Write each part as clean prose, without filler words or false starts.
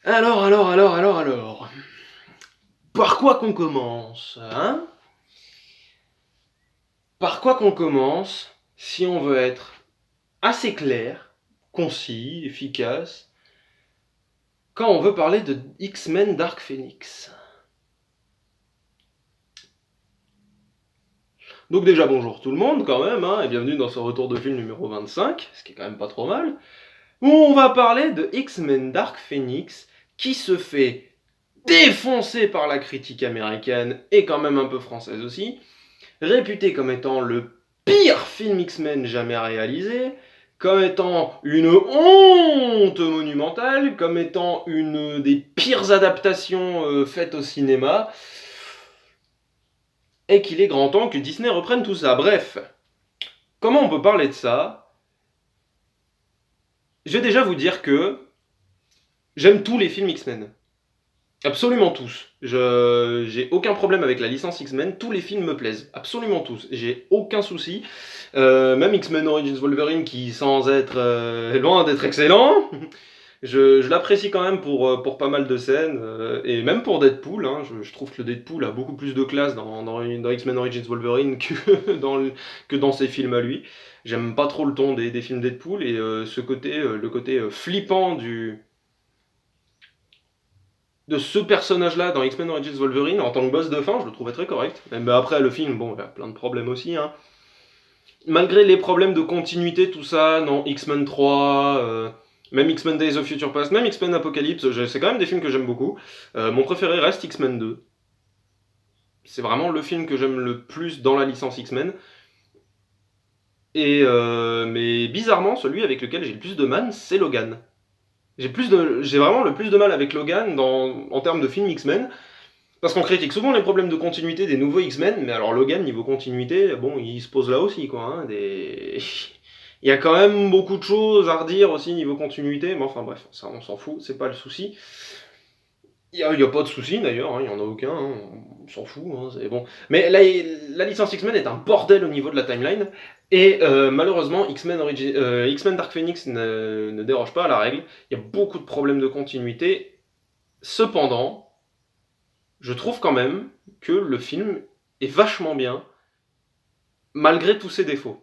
Alors. Par quoi qu'on commence, hein? Par quoi qu'on commence, si on veut être assez clair, concis, efficace, quand on veut parler de X-Men Dark Phoenix. Donc déjà bonjour tout le monde quand même, hein, et bienvenue dans ce retour de film numéro 25, ce qui est quand même pas trop mal, où on va parler de X-Men Dark Phoenix, qui se fait défoncer par la critique américaine, et quand même un peu française aussi, réputé comme étant le pire film X-Men jamais réalisé, comme étant une honte monumentale, comme étant une des pires adaptations faites au cinéma, et qu'il est grand temps que Disney reprenne tout ça. Bref, comment on peut parler de ça? Je vais déjà vous dire que j'aime tous les films X-Men. Absolument tous. J'ai aucun problème avec la licence X-Men, tous les films me plaisent, absolument tous. J'ai aucun souci. Même X-Men Origins Wolverine qui, sans être loin d'être excellent, je l'apprécie quand même pour pas mal de scènes, et même pour Deadpool. Hein, je trouve que le Deadpool a beaucoup plus de classe dans X-Men Origins Wolverine que dans ses films à lui. J'aime pas trop le ton des films Deadpool, et le côté flippant de ce personnage-là dans X-Men Origins Wolverine en tant que boss de fin, je le trouvais très correct. Même après, le film, bon, il y a plein de problèmes aussi. Hein. Malgré les problèmes de continuité, tout ça, non, X-Men 3, même X-Men Days of Future Past, même X-Men Apocalypse, c'est quand même des films que j'aime beaucoup. Mon préféré reste X-Men 2. C'est vraiment le film que j'aime le plus dans la licence X-Men. Mais bizarrement, celui avec lequel j'ai le plus de mal, c'est Logan. J'ai vraiment le plus de mal avec Logan en termes de film X-Men. Parce qu'on critique souvent les problèmes de continuité des nouveaux X-Men, mais alors Logan, niveau continuité, bon, il se pose là aussi, quoi. Hein, il y a quand même beaucoup de choses à redire aussi niveau continuité, mais enfin bref, ça on s'en fout, c'est pas le souci. Il y a pas de souci d'ailleurs, hein, il y en a aucun, hein, on s'en fout, hein, c'est bon. Mais la licence X-Men est un bordel au niveau de la timeline, et malheureusement, X-Men Dark Phoenix ne déroge pas à la règle, il y a beaucoup de problèmes de continuité. Cependant, je trouve quand même que le film est vachement bien, malgré tous ses défauts.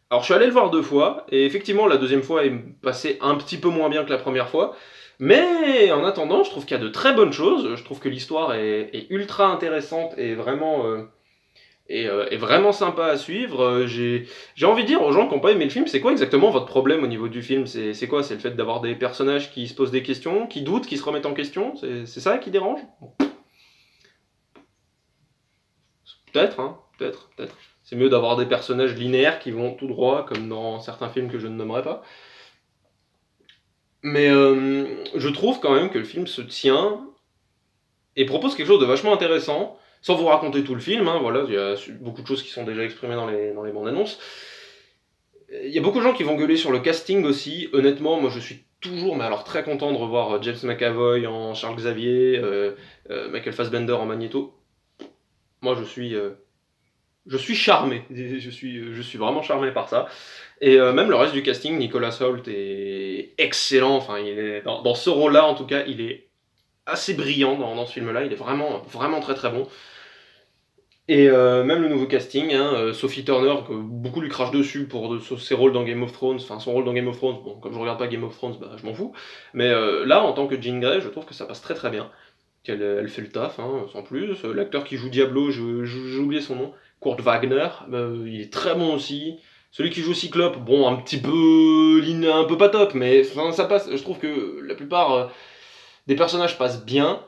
Alors je suis allé le voir 2 fois, et effectivement la deuxième fois est passée un petit peu moins bien que la première fois, mais en attendant, je trouve qu'il y a de très bonnes choses, je trouve que l'histoire est ultra intéressante et est vraiment sympa à suivre. J'ai envie de dire aux gens qui n'ont pas aimé le film, c'est quoi exactement votre problème au niveau du film? C'est quoi? C'est le fait d'avoir des personnages qui se posent des questions, qui doutent, qui se remettent en question? C'est ça qui dérange? Peut-être, hein, peut-être. C'est mieux d'avoir des personnages linéaires qui vont tout droit, comme dans certains films que je ne nommerai pas. Mais je trouve quand même que le film se tient et propose quelque chose de vachement intéressant, sans vous raconter tout le film. Hein, voilà, il y a beaucoup de choses qui sont déjà exprimées dans les bandes annonces. Il y a beaucoup de gens qui vont gueuler sur le casting aussi. Honnêtement, moi je suis toujours, mais alors très content de revoir James McAvoy en Charles Xavier, Michael Fassbender en Magneto. Moi je suis charmé, je suis vraiment charmé par ça. Et même le reste du casting, Nicolas Hoult est excellent, enfin, il est, dans ce rôle-là en tout cas, il est assez brillant dans ce film-là, il est vraiment très très bon. Et même le nouveau casting, hein, Sophie Turner, que beaucoup lui crachent dessus pour ses rôles dans Game of Thrones, enfin son rôle dans Game of Thrones, bon, comme je regarde pas Game of Thrones, bah, je m'en fous. Mais là, en tant que Jean Grey, je trouve que ça passe très très bien. Elle fait le taf, hein, sans plus. L'acteur qui joue Diablo, j'ai oublié son nom, Kurt Wagner, il est très bon aussi. Celui qui joue Cyclope, bon, un peu pas top, mais enfin, ça passe. Je trouve que la plupart des personnages passent bien,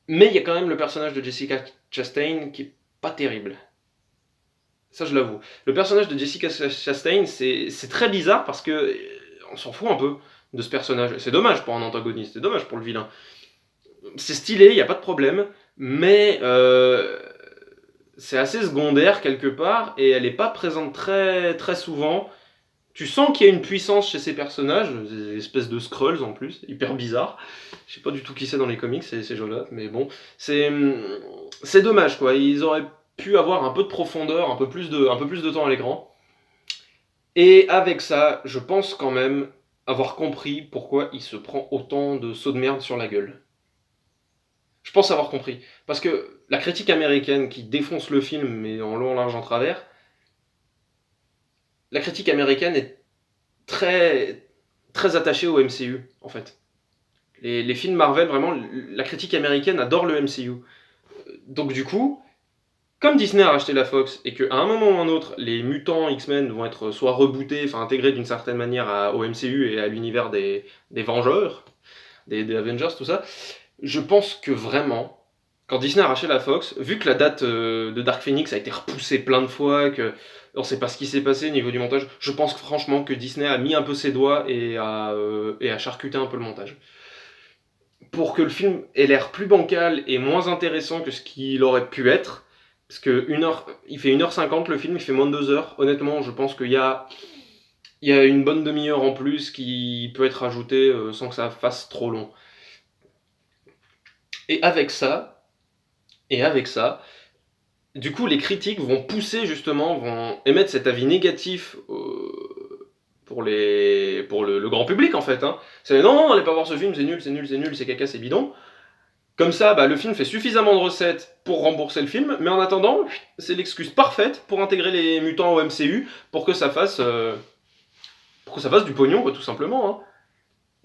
mais il y a quand même le personnage de Jessica Chastain qui est pas terrible. Ça, je l'avoue. Le personnage de Jessica Chastain, c'est très bizarre parce que on s'en fout un peu de ce personnage. C'est dommage pour un antagoniste, c'est dommage pour le vilain. C'est stylé, il n'y a pas de problème, mais c'est assez secondaire quelque part, et elle n'est pas présente très, très souvent. Tu sens qu'il y a une puissance chez ces personnages, des espèces de Skrulls en plus, hyper bizarre. Je sais pas du tout qui c'est dans les comics, ces gens-là, mais bon, c'est dommage quoi. Ils auraient pu avoir un peu de profondeur, un peu plus de temps à l'écran. Et avec ça, je pense quand même avoir compris pourquoi il se prend autant de sauts de merde sur la gueule. Je pense avoir compris. Parce que la critique américaine qui défonce le film, mais en long, en large, en travers, la critique américaine est très, très attachée au MCU, en fait. Les films Marvel, vraiment, la critique américaine adore le MCU. Donc du coup, comme Disney a racheté la Fox et qu'à un moment ou un autre, les mutants X-Men vont être soit rebootés, enfin intégrés d'une certaine manière au MCU et à l'univers des Vengeurs, des Avengers, tout ça, je pense que vraiment, quand Disney a racheté la Fox, vu que la date de Dark Phoenix a été repoussée plein de fois, que on sait pas ce qui s'est passé au niveau du montage, je pense que, franchement que Disney a mis un peu ses doigts et a charcuté un peu le montage. Pour que le film ait l'air plus bancal et moins intéressant que ce qu'il aurait pu être, parce que il fait 1h50 le film, il fait moins de 2 heures. Honnêtement, je pense il y a une bonne demi-heure en plus qui peut être ajoutée sans que ça fasse trop long. Et avec ça, et avec ça, du coup, les critiques vont pousser justement, vont émettre cet avis négatif pour le grand public en fait. Hein. C'est non, non, allez pas voir ce film, c'est nul, c'est nul, c'est nul, c'est caca, c'est bidon. Comme ça, bah, le film fait suffisamment de recettes pour rembourser le film, mais en attendant, c'est l'excuse parfaite pour intégrer les mutants au MCU pour que ça fasse du pognon, quoi, tout simplement. Hein.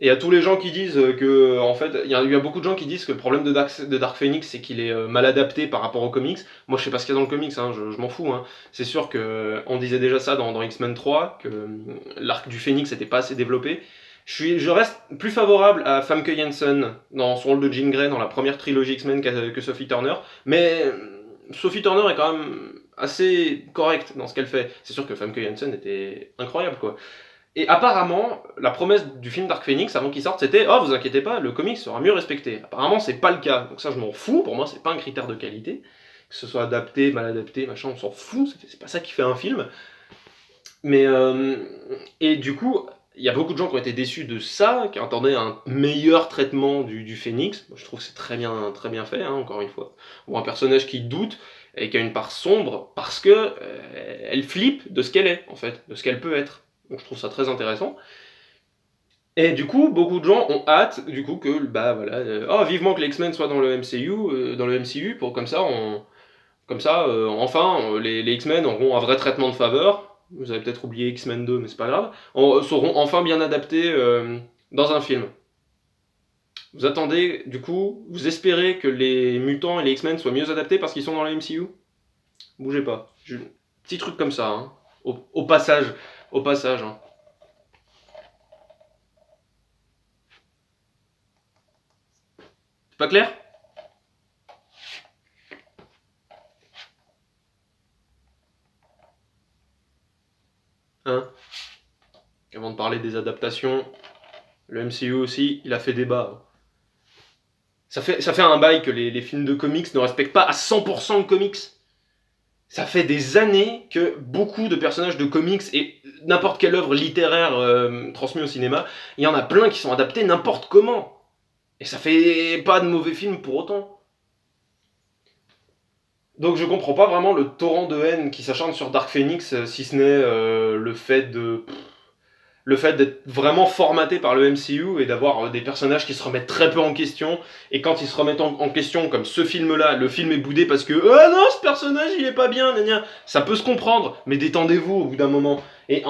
Et à tous les gens qui disent que, en fait, il y a beaucoup de gens qui disent que le problème de Dark Phoenix, c'est qu'il est mal adapté par rapport aux comics. Moi, je sais pas ce qu'il y a dans le comics, hein, je m'en fous. Hein. C'est sûr que on disait déjà ça dans X-Men 3, que l'arc du Phoenix n'était pas assez développé. Je reste plus favorable à Famke Janssen dans son rôle de Jean Grey dans la première trilogie X-Men que Sophie Turner, mais Sophie Turner est quand même assez correcte dans ce qu'elle fait. C'est sûr que Famke Janssen était incroyable, quoi. Et apparemment, la promesse du film Dark Phoenix avant qu'il sorte, c'était oh, vous inquiétez pas, le comic sera mieux respecté. Apparemment, c'est pas le cas. Donc ça, je m'en fous. Pour moi, c'est pas un critère de qualité. Que ce soit adapté, mal adapté, machin, on s'en fout. C'est pas ça qui fait un film. Mais et du coup, il y a beaucoup de gens qui ont été déçus de ça, qui attendaient un meilleur traitement du Phoenix. Moi, je trouve que c'est très bien fait, hein, encore une fois. Ou un personnage qui doute et qui a une part sombre parce que elle flippe de ce qu'elle est, en fait, de ce qu'elle peut être. Donc je trouve ça très intéressant. Et du coup, beaucoup de gens ont hâte, du coup, que, bah voilà, oh, vivement que les X-Men soient dans le MCU, pour comme ça, enfin, les X-Men auront un vrai traitement de faveur. Vous avez peut-être oublié X-Men 2, mais c'est pas grave. Seront enfin bien adaptés dans un film. Vous attendez, du coup, vous espérez que les mutants et les X-Men soient mieux adaptés parce qu'ils sont dans le MCU? Bougez pas. Petit truc comme ça, hein. Au passage. Au passage, hein. C'est pas clair? Hein? Avant de parler des adaptations, le MCU aussi, il a fait débat. Ça fait un bail que les films de comics ne respectent pas à 100% le comics. Ça fait des années que beaucoup de personnages de comics et n'importe quelle œuvre littéraire transmise au cinéma, il y en a plein qui sont adaptés n'importe comment. Et ça fait pas de mauvais films pour autant. Donc je comprends pas vraiment le torrent de haine qui s'acharne sur Dark Phoenix, si ce n'est le fait d'être vraiment formaté par le MCU et d'avoir des personnages qui se remettent très peu en question. Et quand ils se remettent en question, comme ce film-là, le film est boudé parce que oh non, ce personnage il est pas bien, gna gna. Ça peut se comprendre, mais détendez-vous au bout d'un moment. Et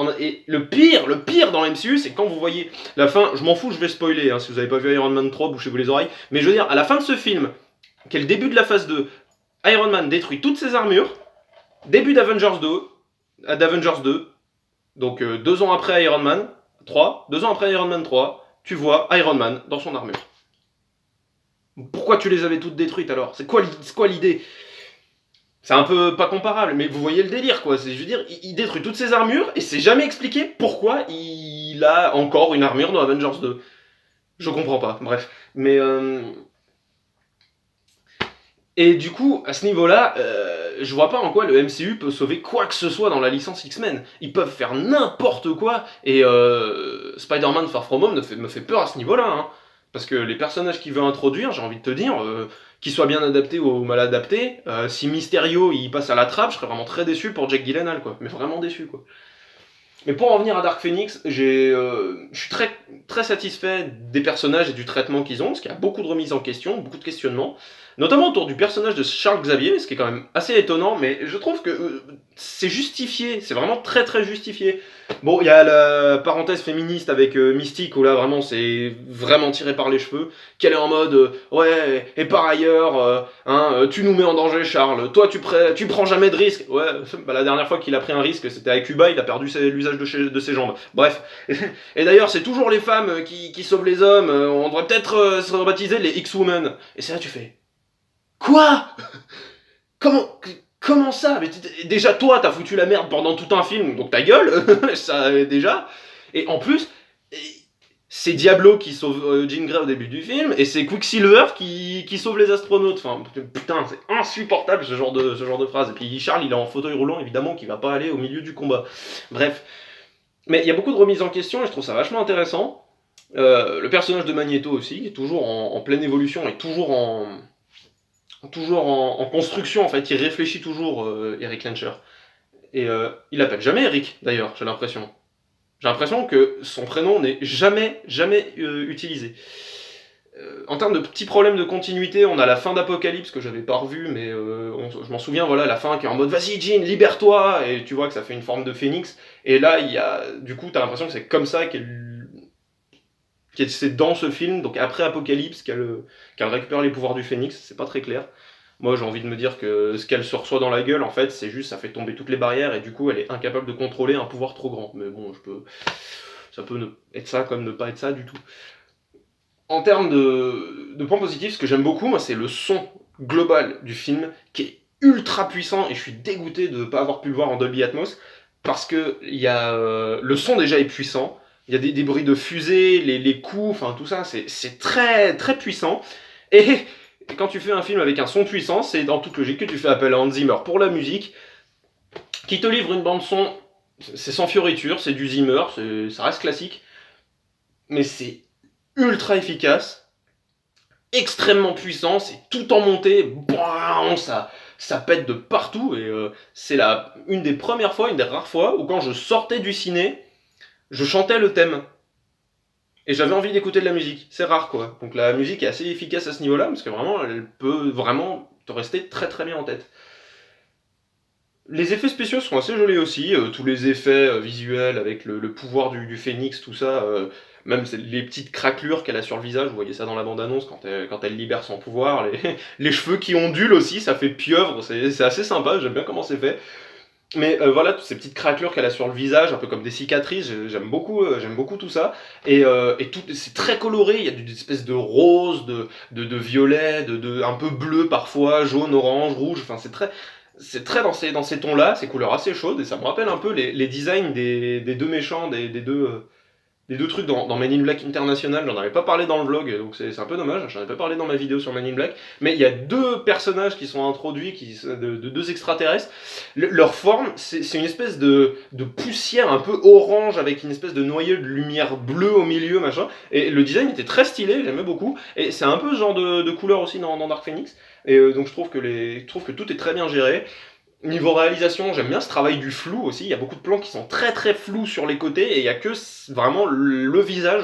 le pire dans le MCU, c'est quand vous voyez la fin. Je m'en fous, je vais spoiler. Hein, si vous avez pas vu Iron Man 3, bouchez-vous les oreilles. Mais je veux dire, à la fin de ce film, qui est le début de la phase 2, Iron Man détruit toutes ses armures. Début d'Avengers 2, donc 2 ans après Iron Man 3, 2 ans après Iron Man 3, tu vois Iron Man dans son armure. Pourquoi tu les avais toutes détruites alors? C'est quoi l'idée? C'est un peu pas comparable, mais vous voyez le délire quoi. Je veux dire, il détruit toutes ses armures et c'est jamais expliqué pourquoi il a encore une armure dans Avengers 2. Je comprends pas, bref. Mais et du coup, à ce niveau-là, je vois pas en quoi le MCU peut sauver quoi que ce soit dans la licence X-Men. Ils peuvent faire n'importe quoi, et Spider-Man Far From Home me fait peur à ce niveau-là. Hein. Parce que les personnages qu'il veut introduire, j'ai envie de te dire, qu'ils soient bien adaptés ou mal adaptés, si Mysterio il passe à la trappe, je serais vraiment très déçu pour Jake Gyllenhaal, quoi. Mais vraiment déçu, quoi. Mais pour en venir à Dark Phoenix, je suis très, très satisfait des personnages et du traitement qu'ils ont, parce qu'il y a beaucoup de remises en question, beaucoup de questionnements, notamment autour du personnage de Charles Xavier, ce qui est quand même assez étonnant, mais je trouve que c'est justifié, c'est vraiment très très justifié. Bon, il y a la parenthèse féministe avec Mystique, où là vraiment c'est vraiment tiré par les cheveux, qu'elle est en mode ouais, et par ailleurs, tu nous mets en danger Charles, toi tu prends jamais de risque. Ouais, bah, la dernière fois qu'il a pris un risque c'était à Cuba, il a perdu l'usage de ses jambes. Bref. Et d'ailleurs c'est toujours les femmes qui sauvent les hommes, on devrait peut-être se rebaptiser les X-Women. Et c'est là tu fais quoi? Comment Comment ça? Mais déjà toi t'as foutu la merde pendant tout un film, donc ta gueule, ça déjà. Et en plus, c'est Diablo qui sauve Jean Grey au début du film, et c'est Quicksilver qui sauve les astronautes. Enfin, putain, c'est insupportable ce genre de phrase. Et puis Charles, il est en fauteuil roulant, évidemment, qui va pas aller au milieu du combat. Bref. Mais il y a beaucoup de remises en question, et je trouve ça vachement intéressant. Le personnage de Magneto aussi, qui est toujours en pleine évolution, et toujours en construction, en fait. Il réfléchit toujours, Eric Lencher. Et il appelle jamais Eric, d'ailleurs, j'ai l'impression. J'ai l'impression que son prénom n'est jamais utilisé. En termes de petits problèmes de continuité, on a la fin d'Apocalypse que j'avais pas revu, mais je m'en souviens, voilà, la fin qui est en mode vas-y Jean, libère-toi, et tu vois que ça fait une forme de phénix. Et là, du coup, t'as l'impression que c'est comme ça c'est dans ce film, donc après Apocalypse, qu'elle récupère les pouvoirs du phénix, c'est pas très clair. Moi, j'ai envie de me dire que ce qu'elle se reçoit dans la gueule, en fait, c'est juste, ça fait tomber toutes les barrières, et du coup, elle est incapable de contrôler un pouvoir trop grand. Mais bon, ça peut être ça comme ne pas être ça du tout. En termes de points positifs, ce que j'aime beaucoup, moi, c'est le son global du film, qui est ultra puissant, et je suis dégoûté de ne pas avoir pu le voir en Dolby Atmos, parce que le son déjà est puissant, il y a des bruits de fusée, les coups, enfin tout ça, c'est très très puissant, et quand tu fais un film avec un son puissant, c'est dans toute logique que tu fais appel à Hans Zimmer pour la musique, qui te livre une bande son, c'est sans fioriture, c'est du Zimmer, ça reste classique, mais c'est ultra efficace, extrêmement puissant, c'est tout en montée, bam, ça pète de partout, et c'est une des premières fois, une des rares fois, où quand je sortais du ciné, je chantais le thème. Et j'avais envie d'écouter de la musique, c'est rare quoi. Donc la musique est assez efficace à ce niveau-là, parce que vraiment, elle peut vraiment te rester très très bien en tête. Les effets spéciaux sont assez jolis aussi, tous les effets visuels avec le pouvoir du phénix, tout ça, même les petites craquelures qu'elle a sur le visage, vous voyez ça dans la bande-annonce quand elle libère son pouvoir, les cheveux qui ondulent aussi, ça fait pieuvre, c'est assez sympa, j'aime bien comment c'est fait. Mais voilà, toutes ces petites craquelures qu'elle a sur le visage, un peu comme des cicatrices, j'aime beaucoup tout ça. Et tout, c'est très coloré, il y a des espèces de rose, de violet, un peu bleu parfois, jaune, orange, rouge, enfin c'est très dans ces tons-là, ces couleurs assez chaudes, et ça me rappelle un peu les designs des deux méchants, des deux trucs dans Men in Black International. J'en avais pas parlé dans le vlog, donc c'est un peu dommage, j'en ai pas parlé dans ma vidéo sur Men in Black, mais il y a deux personnages qui sont introduits, de deux extraterrestres. Leur forme, c'est une espèce de poussière un peu orange, avec une espèce de noyau de lumière bleue au milieu, machin, et le design était très stylé, j'aimais beaucoup, et c'est un peu ce genre de couleur aussi dans Dark Phoenix, et donc je trouve que tout est très bien géré. Niveau réalisation, j'aime bien ce travail du flou aussi. Il y a beaucoup de plans qui sont très très flous sur les côtés, et il y a que vraiment le visage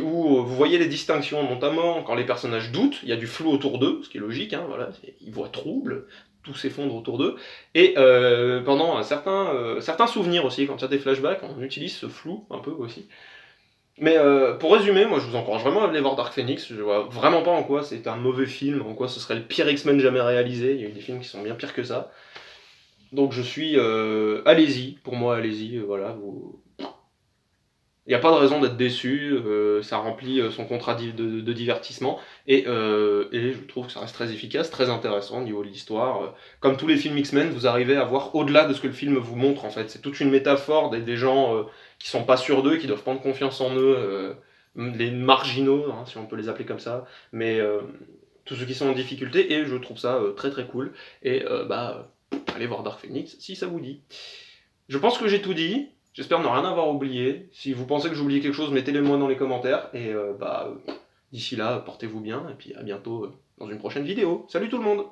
où vous voyez les distinctions, notamment quand les personnages doutent, il y a du flou autour d'eux, ce qui est logique, hein, voilà, ils voient trouble, tout s'effondre autour d'eux. Et pendant certains souvenirs aussi, quand il y a des flashbacks, on utilise ce flou un peu aussi. Mais pour résumer, moi je vous encourage vraiment à aller voir Dark Phoenix. Je vois vraiment pas en quoi c'est un mauvais film, en quoi ce serait le pire X-Men jamais réalisé. Il y a eu des films qui sont bien pires que ça. Donc je suis... allez-y, pour moi, allez-y, voilà. Il n'y a pas de raison d'être déçu, ça remplit son contrat de divertissement, et je trouve que ça reste très efficace, très intéressant au niveau de l'histoire. Comme tous les films X-Men, vous arrivez à voir au-delà de ce que le film vous montre, en fait. C'est toute une métaphore des gens qui sont pas sûrs d'eux, qui doivent prendre confiance en eux, les marginaux, hein, si on peut les appeler comme ça, mais tous ceux qui sont en difficulté, et je trouve ça très très cool. Et allez voir Dark Phoenix si ça vous dit. Je pense que j'ai tout dit. J'espère ne rien avoir oublié. Si vous pensez que j'ai oublié quelque chose, mettez-le moi dans les commentaires. Et d'ici là, portez-vous bien. Et puis à bientôt dans une prochaine vidéo. Salut tout le monde!